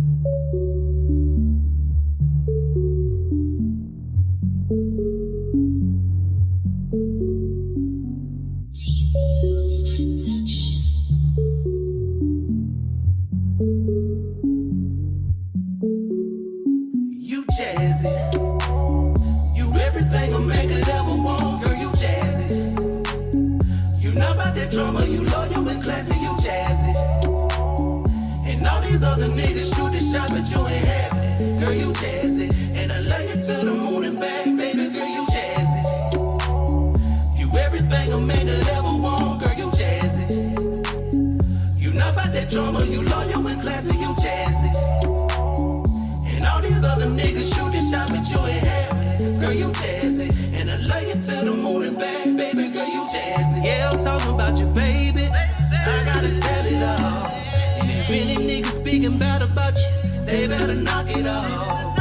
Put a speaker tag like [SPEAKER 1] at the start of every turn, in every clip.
[SPEAKER 1] You jazzy. You everything a man could ever want, girl, you jazzy. You not about that drama, you loyal and classy, you jazzy. And all these other niggas shoot the shot, but you ain't having it, girl, you jazzy. And I love you to the moon and back, baby, girl, you jazzy. You everything a man could ever want, girl, you jazzy. You not about that drama, you loyal and classy, you jazzy. And all these other niggas shoot the shot, but you ain't having it, girl, you jazzy. And I love you to the moon and back, baby, girl, you jazzy. Yeah, I'm talking about you, baby. I gotta tell it all. And if any niggas speaking bad about you, they better knock it off.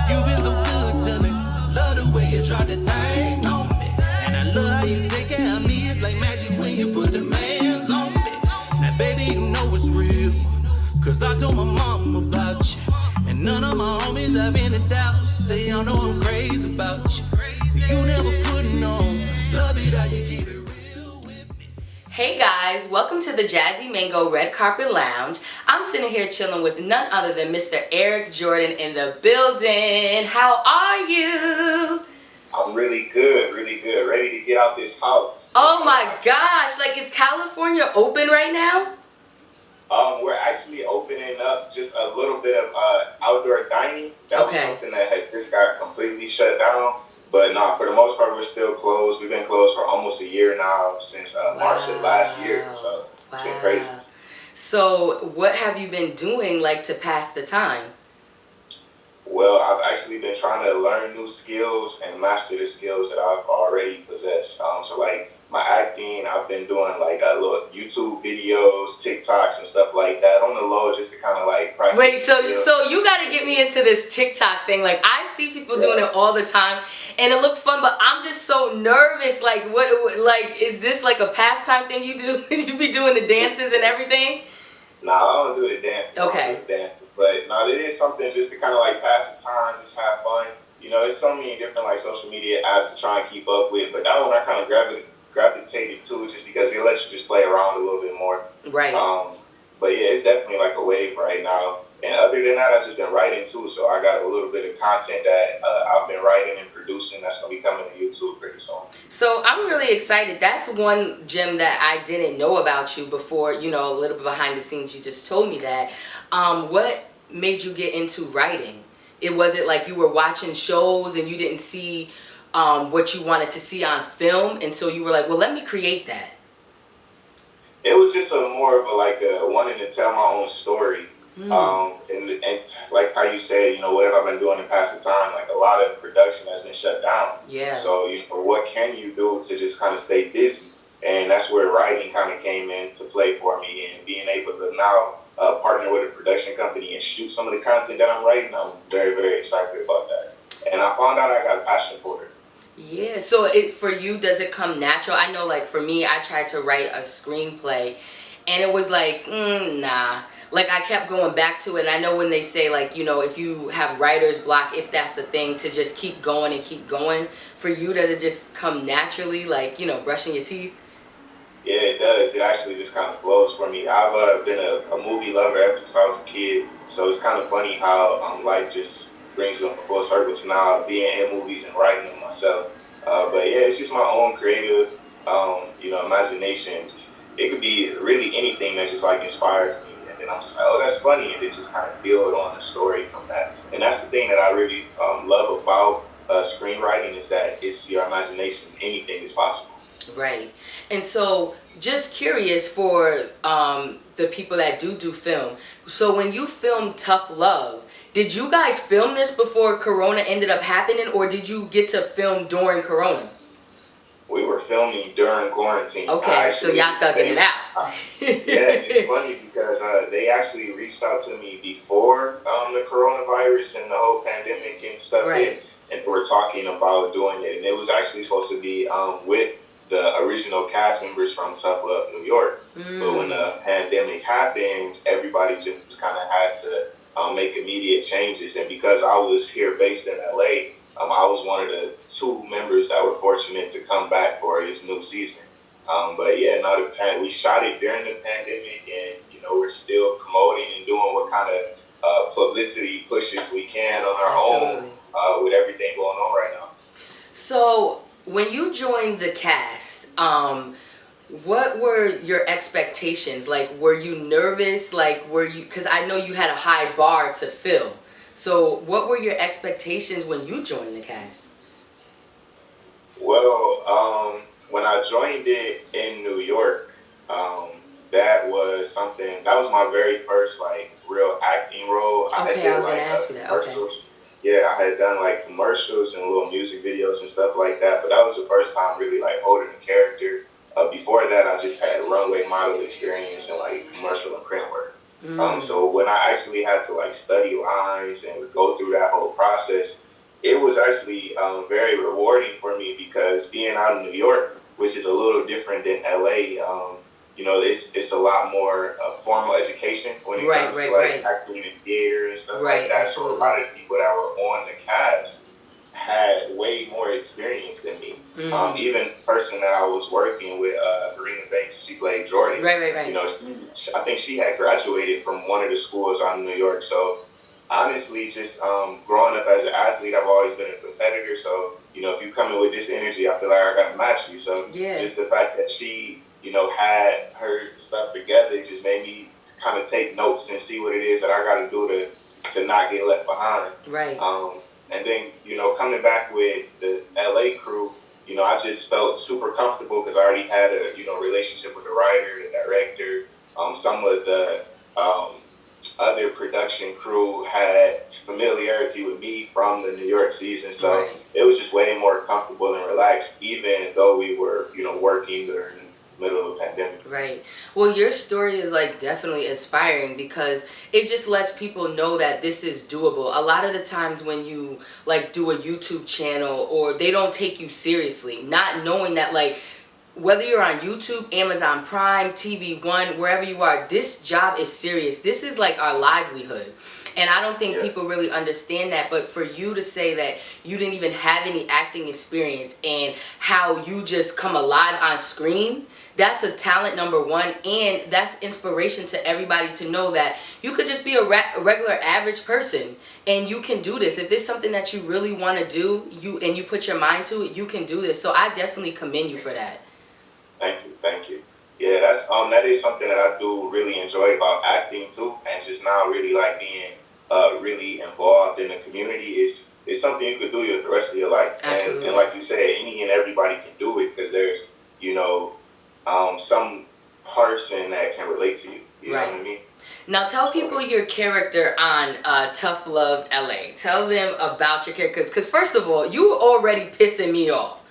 [SPEAKER 1] You been so good to me. Love the way you try to thing on me. And I love how you take care of me. It's like magic when you put the hands on me. Now, baby, you know it's real. Cause I told my mom about you. And none of my homies have any doubts. They all know I'm crazy about you. So you never putting on. Love it how you keep it real with me.
[SPEAKER 2] Hey guys, welcome to the Jazzy Mango Red Carpet Lounge. I'm sitting here chilling with none other than Mr. Eric Jordon in the building. How are you?
[SPEAKER 3] I'm really good, ready to get out this house.
[SPEAKER 2] Oh my gosh, like is California open right now?
[SPEAKER 3] We're actually opening up just a little bit of outdoor dining. That was something that had just got completely shut down. But no, for the most part, we're still closed. We've been closed for almost a year now, since March of last year. So it's been crazy.
[SPEAKER 2] So what have you been doing like to pass the time?
[SPEAKER 3] Well, I've actually been trying to learn new skills and master the skills that I've already possessed. So like my acting, I've been doing like little YouTube videos, TikToks and stuff like that on the low, just to kind of like practice.
[SPEAKER 2] Wait, so you got to get me into this TikTok thing. Like I see people doing it all the time and it looks fun, but I'm just so nervous. Like what, like, is this like a pastime thing you do? You be doing the dances and everything?
[SPEAKER 3] Nah, I don't do the dancing.
[SPEAKER 2] Okay.
[SPEAKER 3] But no, it is something just to kind of like pass the time, just have fun. You know, there's so many different like social media apps to try and keep up with, but that one I kind of gravitated to just because it lets you just play around a little bit more.
[SPEAKER 2] Right.
[SPEAKER 3] But yeah, it's definitely like a wave right now. And other than that, I've just been writing too. So I got a little bit of content that I've been writing and producing that's going to be coming to YouTube pretty soon.
[SPEAKER 2] So I'm really excited. That's one gem that I didn't know about you before, you know, a little bit behind the scenes. You just told me that. What made you get into writing? Was it like you were watching shows and you didn't see what you wanted to see on film, and so you were like, well, let me create that?
[SPEAKER 3] It was just more of a wanting to tell my own story. And like how you said, you know, what have I been doing to pass the time? Like a lot of production has been shut down.
[SPEAKER 2] Yeah.
[SPEAKER 3] So, you know, what can you do to just kind of stay busy? And that's where writing kind of came into play for me, and being able to now partner with a production company and shoot some of the content that I'm writing. I'm very, very excited about that. And I found out I got a passion for it.
[SPEAKER 2] Yeah, so for you, does it come natural? I know, like, for me, I tried to write a screenplay, and it was like, nah. Like, I kept going back to it, and I know when they say, like, you know, if you have writer's block, if that's the thing, to just keep going and keep going. For you, does it just come naturally, like, you know, brushing your teeth?
[SPEAKER 3] Yeah, it does. It actually just kind of flows for me. I've been a movie lover ever since I was a kid, so it's kind of funny how life just brings me full circle to now being in movies and writing them myself. But yeah, it's just my own creative, you know, imagination. It could be really anything that just like inspires me, and then I'm just like, oh, that's funny, and then just kind of build on the story from that. And that's the thing that I really love about screenwriting, is that it's your imagination. Anything is possible.
[SPEAKER 2] Right. And so, just curious for the people that do film. So when you filmed Tough Love, did you guys film this before Corona ended up happening, or did you get to film during Corona?
[SPEAKER 3] We were filming during quarantine.
[SPEAKER 2] Okay, so y'all thugging it out.
[SPEAKER 3] Yeah, it's funny because they actually reached out to me before the coronavirus and the whole pandemic and stuff hit, and we were talking about doing it. And it was actually supposed to be with the original cast members from Tough Love New York. But when the pandemic happened, everybody just kind of had to make immediate changes. And because I was here based in LA, I was one of the 2 members that were fortunate to come back for this new season. But yeah, no, we shot it during the pandemic, and we're still promoting and doing what kind of publicity pushes we can on our
[SPEAKER 2] Absolutely.
[SPEAKER 3] own with everything going on right now.
[SPEAKER 2] So when you joined the cast, what were your expectations? Like, were you nervous? Like, because I know you had a high bar to fill. So what were your expectations when you joined the cast?
[SPEAKER 3] Well, when I joined it in New York, that was my very first like real acting role.
[SPEAKER 2] Okay, I was gonna ask you that. Okay.
[SPEAKER 3] Yeah, I had done like commercials and little music videos and stuff like that, but that was the first time really like holding a character. Before that, I just had runway model experience and like commercial and print work. So when I actually had to like study lines and go through that whole process, it was actually very rewarding for me, because being out in New York, which is a little different than LA, it's a lot more formal education when it comes to like acting in theater and stuff like that. So a lot of people that were on the cast had way more experience than me. Even the person that I was working with, Karina Banks, she played Jordon.
[SPEAKER 2] Right.
[SPEAKER 3] I think she had graduated from one of the schools out in New York. So honestly, just growing up as an athlete, I've always been a competitor. So, if you come in with this energy, I feel like I got to match you. So just the fact that she, had her stuff together just made me kind of take notes and see what it is that I got to do to not get left behind.
[SPEAKER 2] Right.
[SPEAKER 3] And then, coming back with the LA crew, I just felt super comfortable because I already had a, relationship with the writer, the director. Some of the other production crew had familiarity with me from the New York season. So it was just way more comfortable and relaxed, even though we were, working during the middle of a pandemic.
[SPEAKER 2] Right. Well, your story is like definitely inspiring, because it just lets people know that this is doable. A lot of the times when you like do a YouTube channel, or they don't take you seriously, not knowing that like whether you're on YouTube, Amazon Prime, TV One, wherever you are, this job is serious. This is like our livelihood. And I don't think people really understand that. But for you to say that you didn't even have any acting experience, and how you just come alive on screen, that's a talent, number one. And that's inspiration to everybody to know that you could just be a regular average person and you can do this. If it's something that you really want to do, and you put your mind to it, you can do this. So I definitely commend you for that.
[SPEAKER 3] Thank you. Yeah, that is something that I do really enjoy about acting too, and just now really like being really involved in the community is something you could do the rest of your life. And like you said, any and everybody can do it, because there's some person that can relate to you. You know what I mean?
[SPEAKER 2] Now tell people your character on Tough Love LA. Tell them about your character, because first of all, you already pissing me off.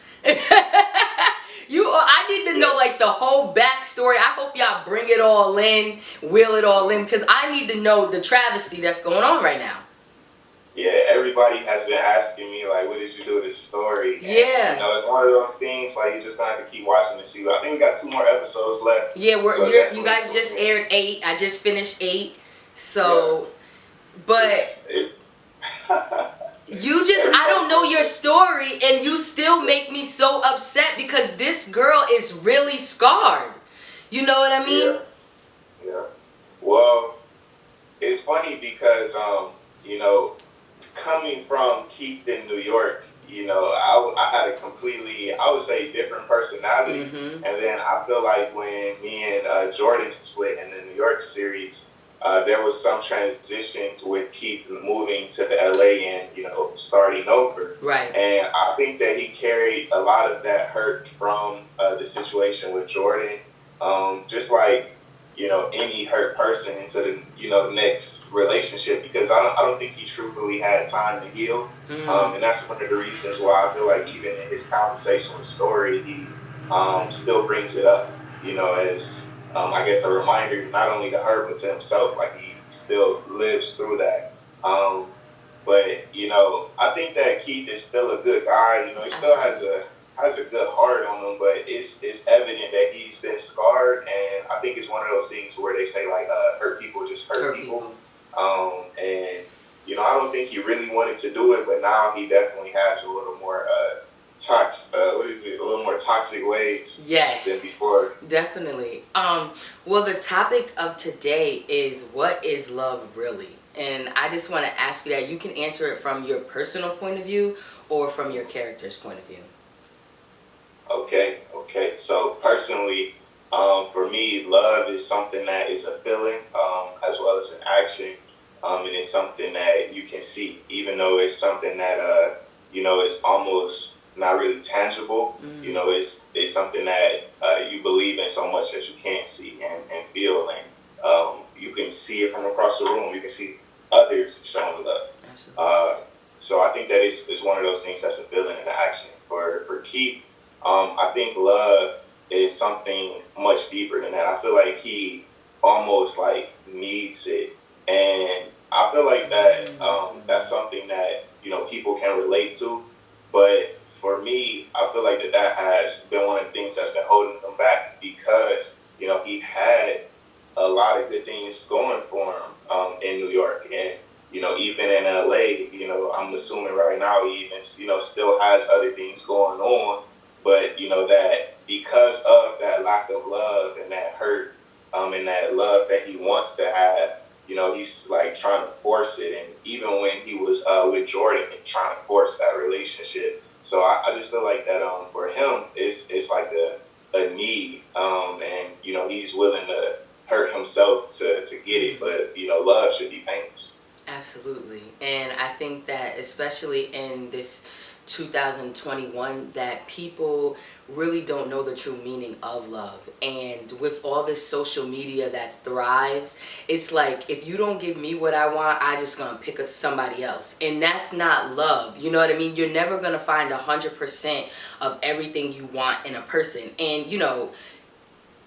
[SPEAKER 2] I need to know like the whole backstory. I hope y'all bring it all in, wheel it all in, because I need to know the travesty that's going on right now.
[SPEAKER 3] Yeah, everybody has been asking me like, what did you do with this story?
[SPEAKER 2] Yeah.
[SPEAKER 3] And, it's one of those things like you just gonna have to keep watching to see. I think we got 2 more episodes left.
[SPEAKER 2] Yeah, you guys just aired 8. I just finished 8. So, but I don't know your story, and you still make me so upset, because this girl is really scarred. You know what I mean?
[SPEAKER 3] Yeah. Well, it's funny because, coming from Keith in New York, I had a completely, I would say, different personality. And then I feel like when me and Jordon split in the New York series, there was some transition with Keith moving to LA and, starting over.
[SPEAKER 2] Right.
[SPEAKER 3] And I think that he carried a lot of that hurt from the situation with Jordon. Just like, any hurt person into the, next relationship, because I don't think he truthfully had time to heal. And that's one of the reasons why I feel like even in his conversation with Story, he still brings it up, as I guess a reminder not only to her but to himself, like he still lives through that. But I think that Keith is still a good guy. He still has a good heart on him, but it's evident that he's been scarred, and I think it's one of those things where they say like hurt people just hurt people. And I don't think he really wanted to do it, but now he definitely has a little more a little more toxic ways
[SPEAKER 2] Yes,
[SPEAKER 3] than before.
[SPEAKER 2] definitely. Well, the topic of today is, what is love really? And I just want to ask you that. You can answer it from your personal point of view or from your character's point of view.
[SPEAKER 3] Okay. So personally, for me, love is something that is a feeling, as well as an action, and it's something that you can see, even though it's something that it's almost not really tangible. It's something that you believe in so much that you can't see and feel, and you can see it from across the room. You can see others showing love. So I think that it's one of those things that's a feeling and an action. For Keith, I think love is something much deeper than that. I feel like he almost like needs it, and I feel like that that's something that people can relate to. But for me, I feel like that has been one of the things that's been holding him back, because he had a lot of good things going for him in New York, and even in LA. I'm assuming right now he even still has other things going on, but that because of that lack of love and that hurt, and that love that he wants to have, he's like trying to force it. And even when he was with Jordon, and trying to force that relationship. So I just feel like that for him, it's like a need, and he's willing to hurt himself to get it. But love should be painless.
[SPEAKER 2] Absolutely. And I think that especially in this 2021, that people really don't know the true meaning of love. And with all this social media that thrives, it's like, if you don't give me what I want, I just gonna pick somebody else. And that's not love. You know what I mean? You're never gonna find 100% of everything you want in a person. And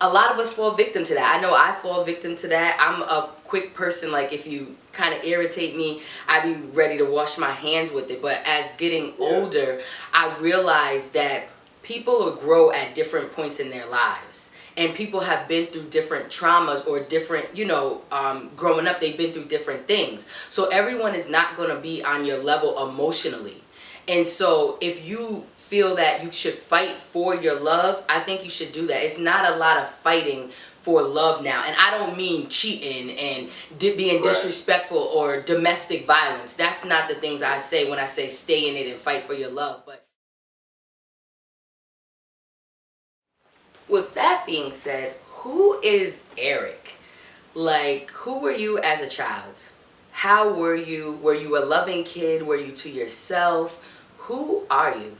[SPEAKER 2] a lot of us fall victim to that. I know I fall victim to that. I'm a quick person. Like, if you kind of irritate me, I be ready to wash my hands with it. But as getting older, I realize that people will grow at different points in their lives. And people have been through different traumas or different, growing up, they've been through different things. So everyone is not going to be on your level emotionally. And so if you feel that you should fight for your love, I think you should do that. It's not a lot of fighting for love now. And I don't mean cheating and being disrespectful or domestic violence. That's not the things I say when I say stay in it and fight for your love. But with that being said, who is Eric? Like, who were you as a child? How were you? Were you a loving kid? Were you to yourself? Who are you?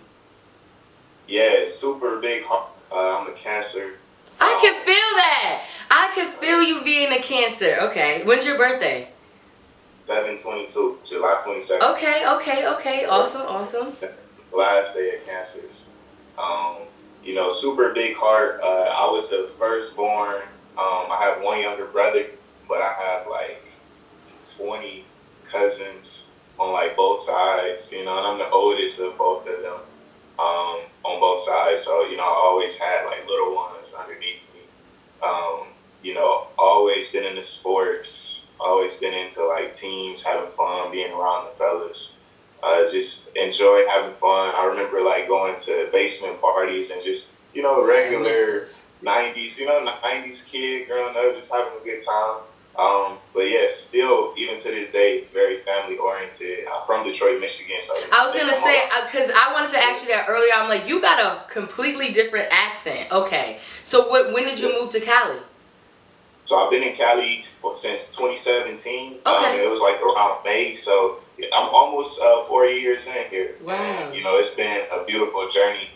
[SPEAKER 3] Yeah, super big heart. I'm a Cancer.
[SPEAKER 2] I can feel that. I can feel you being a Cancer. Okay. When's your birthday?
[SPEAKER 3] 7/22, July 27th.
[SPEAKER 2] Okay. Awesome.
[SPEAKER 3] Last day of Cancers. Super big heart. I was the firstborn. I have one younger brother, but I have like 20 cousins on like both sides, and I'm the oldest of both of them, on both sides. So, I always had like little ones underneath me. Always been into sports, always been into like teams, having fun, being around the fellas. Just enjoy having fun. I remember like going to basement parties and just, regular 90s kid growing up, just having a good time. But yeah, still, even to this day, very family oriented. I'm from Detroit, Michigan. So
[SPEAKER 2] I was gonna say, because I wanted to ask you that earlier. I'm like, you got a completely different accent. Okay, so when did you move to Cali?
[SPEAKER 3] So I've been in Cali since 2017.
[SPEAKER 2] Okay.
[SPEAKER 3] It was like around May. So I'm almost 4 years in here.
[SPEAKER 2] Wow.
[SPEAKER 3] And, it's been a beautiful journey.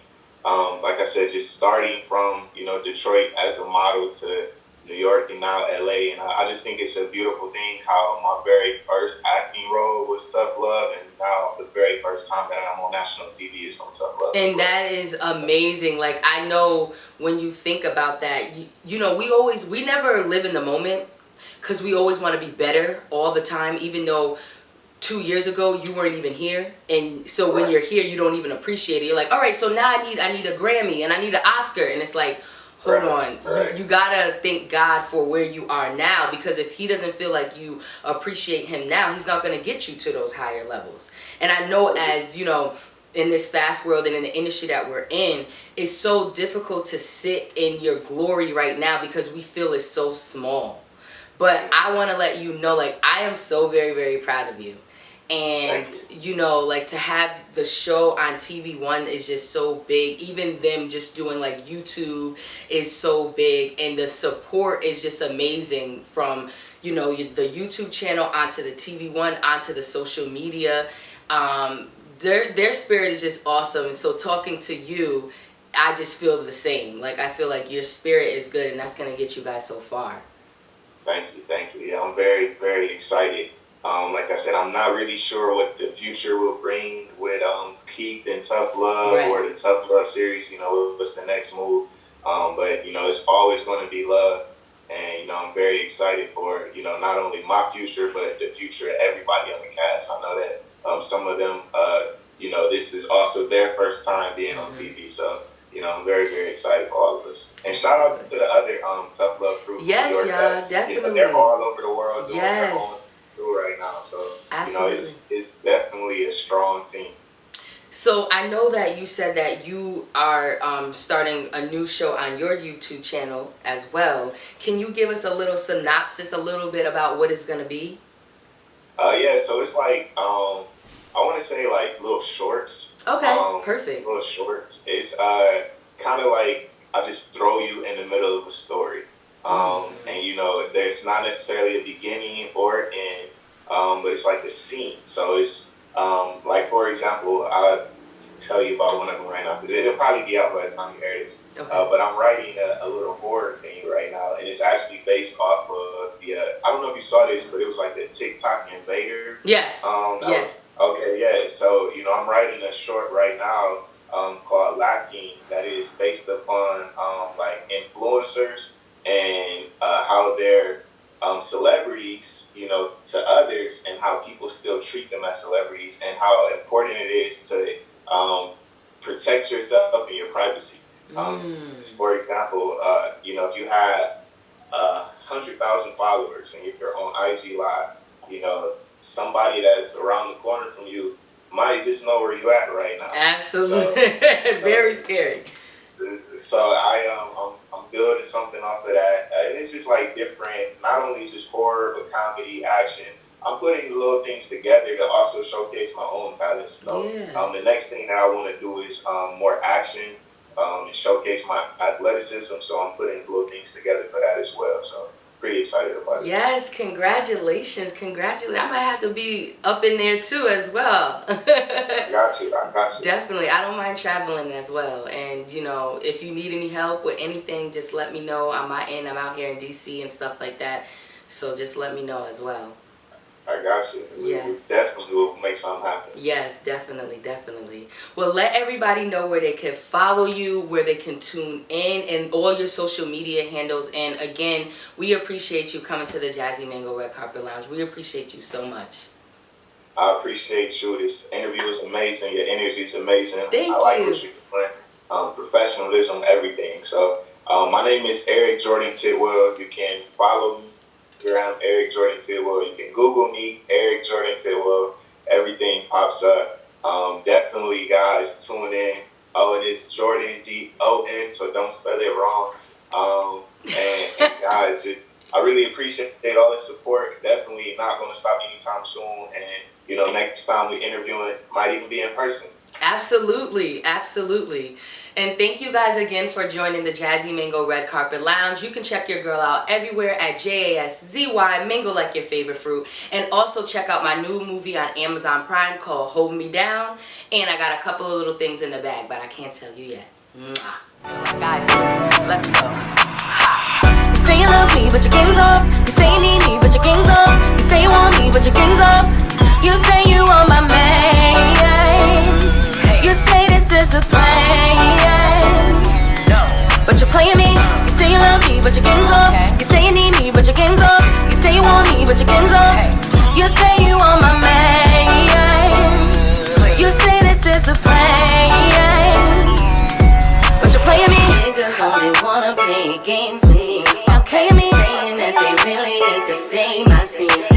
[SPEAKER 3] Like I said, just starting from Detroit as a model to New York and now LA, and I just think it's a beautiful thing how my very first acting role was Tough Love, and now the very first time that I'm on national TV is from Tough Love.
[SPEAKER 2] And that is amazing. Like, I know when you think about that, we never live in the moment, because we always want to be better all the time, even though 2 years ago you weren't even here. And so when you're here, you don't even appreciate it. You're like, all right, so now I need a Grammy and I need an Oscar, and it's like, hold on. You gotta thank God for where you are now, because if he doesn't feel like you appreciate him now, he's not gonna get you to those higher levels. And I know, as you know, in this fast world and in the industry that we're in, it's so difficult to sit in your glory right now because we feel it's so small. But I want to let you know, like, I am so very, very proud of you. And, you know, like, to have the show on TV One is just so big. Even them just doing, like, YouTube is so big. And the support is just amazing from, you know, the YouTube channel onto the TV One, onto the social media. Their spirit is just awesome. And so talking to you, I just feel the same. Like, I feel like your spirit is good, and that's going to get you guys so far.
[SPEAKER 3] Thank you. Yeah, I'm very, very excited. Like I said, I'm not really sure what the future will bring with Keith and Tough Love, or the Tough Love series. You know, what's the next move? But you know, it's always going to be love, and you know, I'm very excited for, you know, not only my future but the future of everybody on the cast. I know that some of them, you know, this is also their first time being on TV, so. You know, I'm very, very excited for all of us. And shout out to the other Tough Love crew.
[SPEAKER 2] Yes, y'all, definitely.
[SPEAKER 3] You know, they're all over the world doing their own tour right now. So, absolutely. You know, it's definitely a strong team.
[SPEAKER 2] So I know that you said that you are starting a new show on your YouTube channel as well. Can you give us a little synopsis, a little bit about what it's going to be?
[SPEAKER 3] Yeah, so it's like, I want to say like little shorts.
[SPEAKER 2] Okay, perfect.
[SPEAKER 3] Little shorts. It's kind of like I just throw you in the middle of a story. And you know, there's not necessarily a beginning or an end, but it's like the scene. So it's like, for example, I'll tell you about one of them right now, because it'll probably be out by the time you hear this. Okay. But I'm writing a little horror thing right now, and it's actually based off of the, I don't know if you saw this, but it was like the TikTok Invader.
[SPEAKER 2] Yes.
[SPEAKER 3] Okay, yeah. So, you know, I'm writing a short right now called Lacking, that is based upon like influencers and how they're celebrities, you know, to others, and how people still treat them as celebrities, and how important it is to protect yourself and your privacy. For example, you know, if you have 100,000 followers and you're on IG Live, you know, somebody that's around the corner from you might just know where you at right now.
[SPEAKER 2] Absolutely. So, very scary.
[SPEAKER 3] So I'm building something off of that, and it's just like different, not only just horror but comedy, action. I'm putting little things together to also showcase my own talents. So the next thing that I want to do is more action, and showcase my athleticism. So I'm putting little things together for that as well. So pretty excited about it.
[SPEAKER 2] Yes, congratulations. I might have to be up in there too as well.
[SPEAKER 3] I got you.
[SPEAKER 2] Definitely. I don't mind traveling as well. And, you know, if you need any help with anything, just let me know. I'm out here in DC and stuff like that. So just let me know as well.
[SPEAKER 3] I got you.
[SPEAKER 2] Yes.
[SPEAKER 3] We definitely will make something happen.
[SPEAKER 2] Yes, definitely. Well, let everybody know where they can follow you, where they can tune in, and all your social media handles. And again, we appreciate you coming to the Jaszy Mango Red Carpet Lounge. We appreciate you so much.
[SPEAKER 3] I appreciate you. This interview is amazing. Your energy is amazing.
[SPEAKER 2] Thank you.
[SPEAKER 3] I like what you're doing. Professionalism, everything. So my name is Eric Jordon Tidewell. You can follow me. I'm Eric Jordon Tidewell. You can Google me, Eric Jordon Tidewell. Everything pops up. Definitely, guys, tune in. Oh, and it's Jordan D-O-N, so don't spell it wrong. And guys, I really appreciate all the support. Definitely not going to stop anytime soon. And, you know, next time we interviewing might even be in person.
[SPEAKER 2] Absolutely. And thank you guys again for joining the Jaszy Mango Red Carpet Lounge. You can check your girl out everywhere at JASZY, Mango Like Your Favorite Fruit. And also check out my new movie on Amazon Prime called Hold Me Down. And I got a couple of little things in the bag, but I can't tell you yet. Let's go.
[SPEAKER 4] You say you love me, but your game's off. You say you need me, but your game's off. You say you want me, but your game's off. You say you want my man. You say this is a plan, but you're playing me. You say you love me, but your game's off. You say you need me, but your game's off. You say you want me, but your game's off. You say you want my man. You say this is a plan, but you're playing me. Niggas only wanna be play games with me. Stop playing me, saying that they really ain't the same. I see